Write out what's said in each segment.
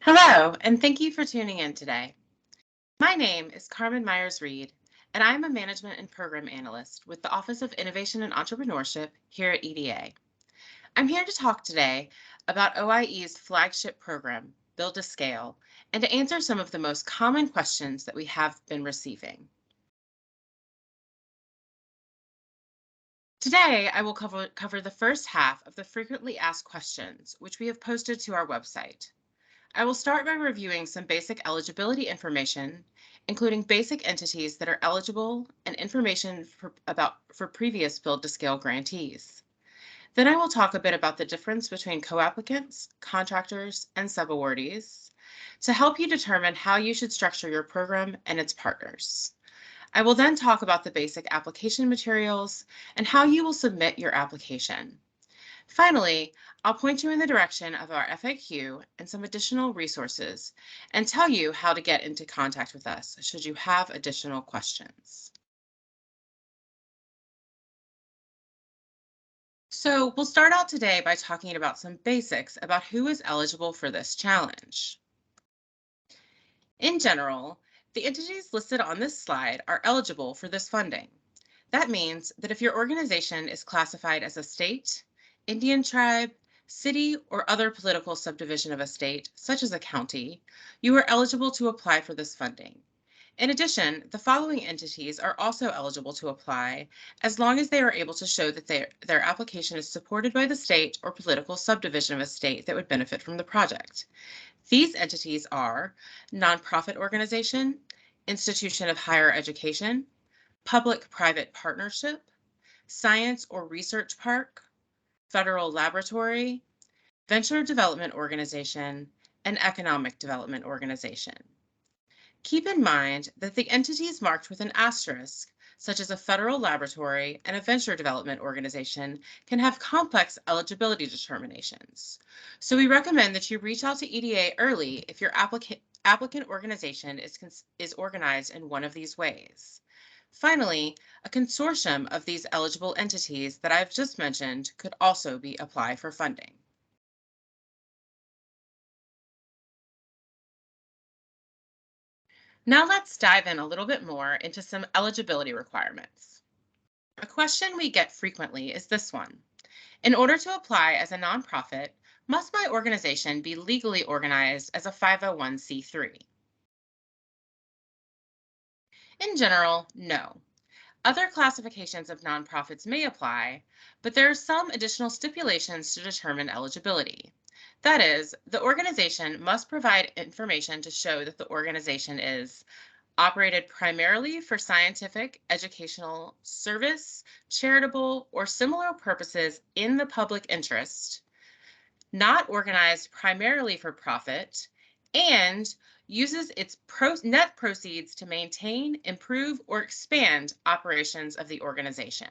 Hello, and thank you for tuning in today. My name is Carmen Myers-Reed, and I'm a Management and Program Analyst with the Office of Innovation and Entrepreneurship here at EDA. I'm here to talk today about OIE's flagship program, Build to Scale, and to answer some of the most common questions that we have been receiving. Today, I will cover the first half of the frequently asked questions, which we have posted to our website. I will start by reviewing some basic eligibility information, including basic entities that are eligible and information for previous Build to Scale grantees. Then I will talk a bit about the difference between co-applicants, contractors, and subawardees to help you determine how you should structure your program and its partners. I will then talk about the basic application materials and how you will submit your application. Finally, I'll point you in the direction of our FAQ and some additional resources and tell you how to get into contact with us should you have additional questions. So we'll start out today by talking about some basics about who is eligible for this challenge. In general, the entities listed on this slide are eligible for this funding. That means that if your organization is classified as a state, Indian tribe, city, or other political subdivision of a state, such as a county, you are eligible to apply for this funding. In addition, the following entities are also eligible to apply as long as they are able to show that their application is supported by the state or political subdivision of a state that would benefit from the project. These entities are nonprofit organization, institution of higher education, public-private partnership, science or research park, federal laboratory, venture development organization, and economic development organization. Keep in mind that the entities marked with an asterisk, such as a federal laboratory and a venture development organization, can have complex eligibility determinations. So we recommend that you reach out to EDA early if your applicant organization is organized in one of these ways. Finally, a consortium of these eligible entities that I've just mentioned could also be applied for funding. Now let's dive in a little bit more into some eligibility requirements. A question we get frequently is this one. In order to apply as a nonprofit, must my organization be legally organized as a 501c3? In general, no. Other classifications of nonprofits may apply, but there are some additional stipulations to determine eligibility. That is, the organization must provide information to show that the organization is operated primarily for scientific, educational, service, charitable, or similar purposes in the public interest, not organized primarily for profit, and uses its net proceeds to maintain, improve, or expand operations of the organization.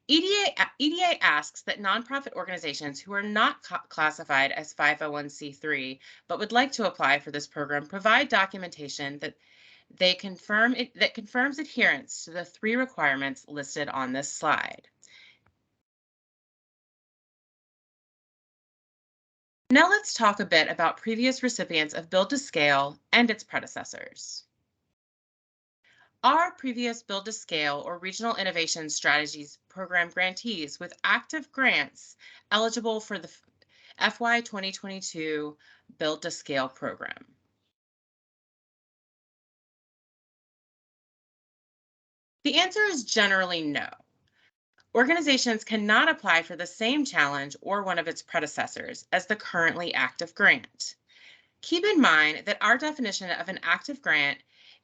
EDA asks that nonprofit organizations who are not classified as 501c3 but would like to apply for this program provide documentation that confirms adherence to the 3 requirements listed on this slide. Now let's talk a bit about previous recipients of Build to Scale and its predecessors. Our previous Build to Scale or Regional Innovation Strategies Program grantees with active grants eligible for the FY 2022 Build to Scale program. The answer is generally no. Organizations cannot apply for the same challenge or one of its predecessors as the currently active grant. Keep in mind that our definition of an active grant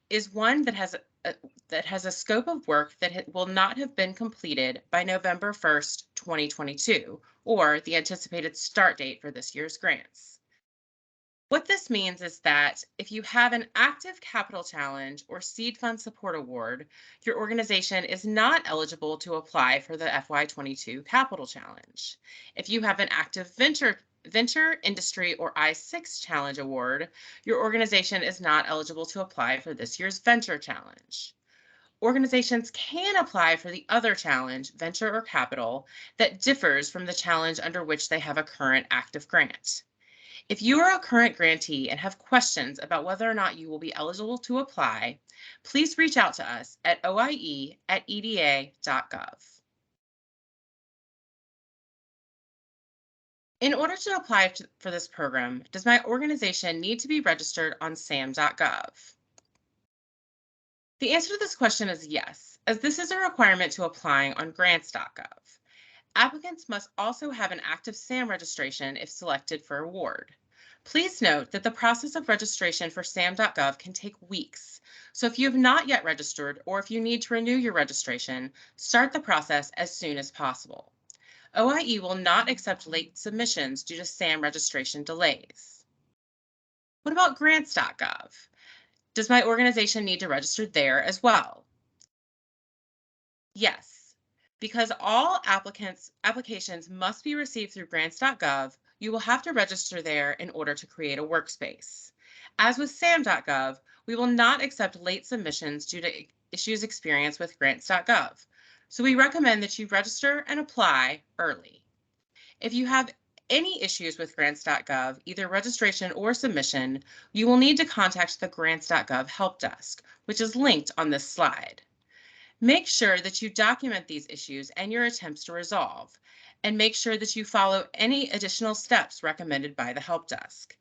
is one that has a scope of work that will not have been completed by November 1st, 2022, or the anticipated start date for this year's grants. What this means is that if you have an active capital challenge or seed fund support award, your organization is not eligible to apply for the FY22 capital challenge. If you have an active venture, industry, or I-6 challenge award, your organization is not eligible to apply for this year's venture challenge. Organizations can apply for the other challenge, venture or capital, that differs from the challenge under which they have a current active grant. If you are a current grantee and have questions about whether or not you will be eligible to apply, please reach out to us at oie@eda.gov. In order to apply for this program, does my organization need to be registered on SAM.gov? The answer to this question is yes, as this is a requirement to applying on grants.gov. Applicants must also have an active SAM registration if selected for award. Please note that the process of registration for SAM.gov can take weeks, so if you have not yet registered or if you need to renew your registration, start the process as soon as possible. OIE will not accept late submissions due to SAM registration delays. What about grants.gov? Does my organization need to register there as well? Yes, because all applications must be received through grants.gov, you will have to register there in order to create a workspace. As with SAM.gov, we will not accept late submissions due to issues experienced with grants.gov. So we recommend that you register and apply early. If you have any issues with grants.gov, either registration or submission, you will need to contact the grants.gov help desk, which is linked on this slide. Make sure that you document these issues and your attempts to resolve, and make sure that you follow any additional steps recommended by the help desk.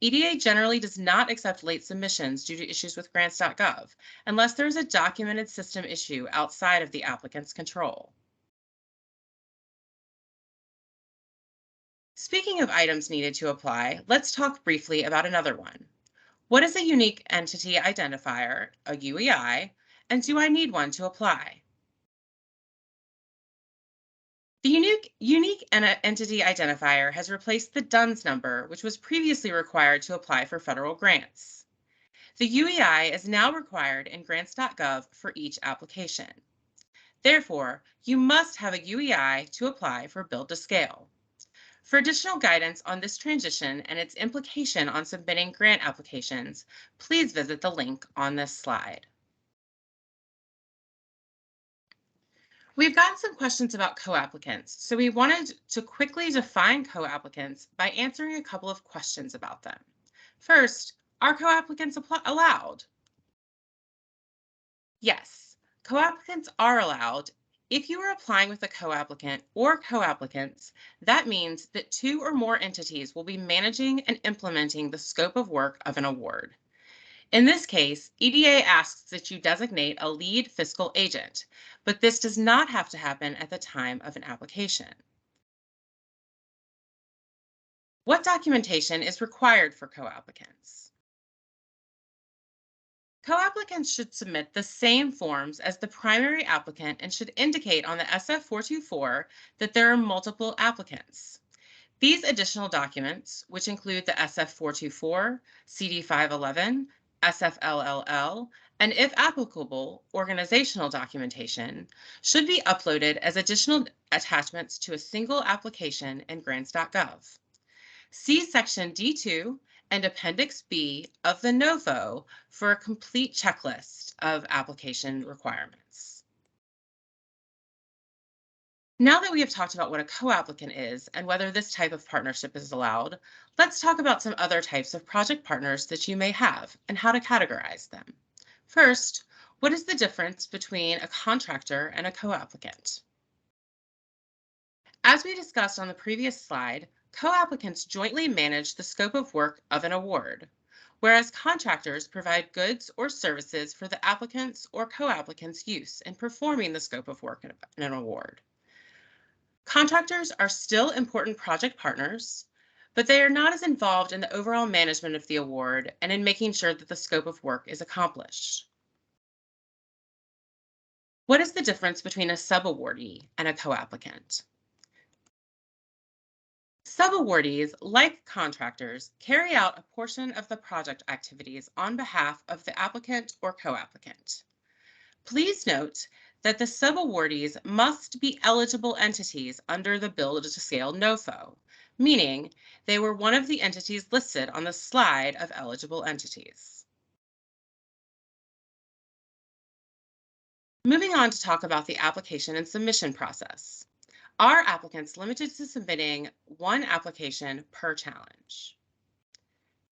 EDA generally does not accept late submissions due to issues with grants.gov unless there is a documented system issue outside of the applicant's control. Speaking of items needed to apply, let's talk briefly about another one. What is a unique entity identifier, a UEI, and do I need one to apply? The unique entity identifier has replaced the DUNS number, which was previously required to apply for federal grants. The UEI is now required in grants.gov for each application. Therefore, you must have a UEI to apply for Build to Scale. For additional guidance on this transition and its implication on submitting grant applications, please visit the link on this slide. We've gotten some questions about co-applicants, so we wanted to quickly define co-applicants by answering a couple of questions about them. First, are co-applicants allowed? Yes, co-applicants are allowed. If you are applying with a co-applicant or co-applicants, that means that 2 or more entities will be managing and implementing the scope of work of an award. In this case, EDA asks that you designate a lead fiscal agent, but this does not have to happen at the time of an application. What documentation is required for co-applicants? Co-applicants should submit the same forms as the primary applicant and should indicate on the SF-424 that there are multiple applicants. These additional documents, which include the SF-424, CD-511, SFLLL, and if applicable, organizational documentation, should be uploaded as additional attachments to a single application in grants.gov. See Section D2 and Appendix B of the NOFO for a complete checklist of application requirements. Now that we have talked about what a co-applicant is and whether this type of partnership is allowed, let's talk about some other types of project partners that you may have and how to categorize them. First, what is the difference between a contractor and a co-applicant? As we discussed on the previous slide, co-applicants jointly manage the scope of work of an award, whereas contractors provide goods or services for the applicants or co-applicants' use in performing the scope of work in an award. Contractors are still important project partners, but they are not as involved in the overall management of the award and in making sure that the scope of work is accomplished. What is the difference between a subawardee and a co-applicant? Subawardees, like contractors, carry out a portion of the project activities on behalf of the applicant or co-applicant. Please note that the subawardees must be eligible entities under the Build to Scale NOFO, meaning they were one of the entities listed on the slide of eligible entities. Moving on to talk about the application and submission process. Are applicants limited to submitting one application per challenge?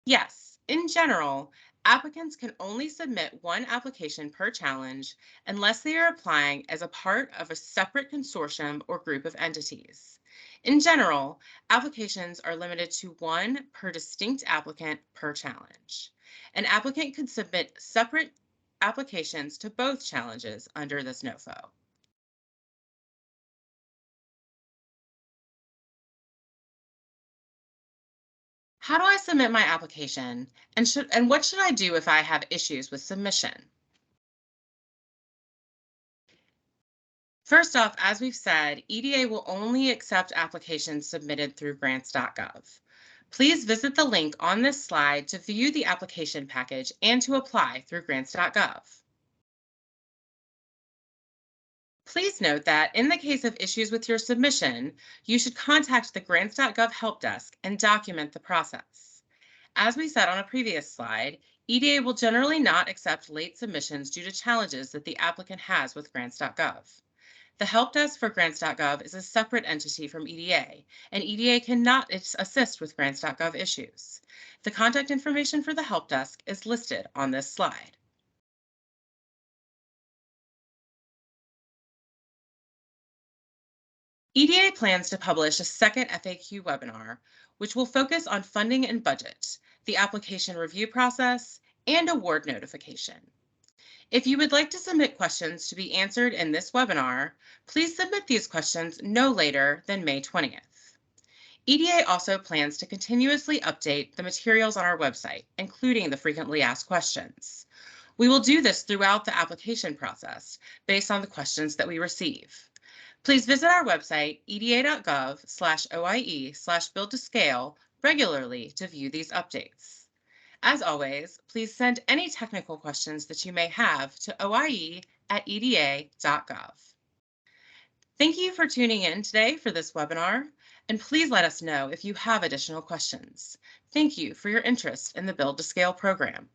Yes, in general, applicants can only submit one application per challenge unless they are applying as a part of a separate consortium or group of entities. In general, applications are limited to one per distinct applicant per challenge. An applicant could submit separate applications to both challenges under this NOFO. How do I submit my application? And what should I do if I have issues with submission? First off, as we've said, EDA will only accept applications submitted through grants.gov. Please visit the link on this slide to view the application package and to apply through grants.gov. Please note that in the case of issues with your submission, you should contact the grants.gov help desk and document the process. As we said on a previous slide, EDA will generally not accept late submissions due to challenges that the applicant has with grants.gov. The help desk for grants.gov is a separate entity from EDA, and EDA cannot assist with grants.gov issues. The contact information for the help desk is listed on this slide. EDA plans to publish a second FAQ webinar, which will focus on funding and budget, the application review process, and award notification. If you would like to submit questions to be answered in this webinar, please submit these questions no later than May 20th. EDA also plans to continuously update the materials on our website, including the frequently asked questions. We will do this throughout the application process based on the questions that we receive. Please visit our website, eda.gov/OIE/build to scale regularly to view these updates. As always, please send any technical questions that you may have to oie@eda.gov. Thank you for tuning in today for this webinar, and please let us know if you have additional questions. Thank you for your interest in the Build to Scale program.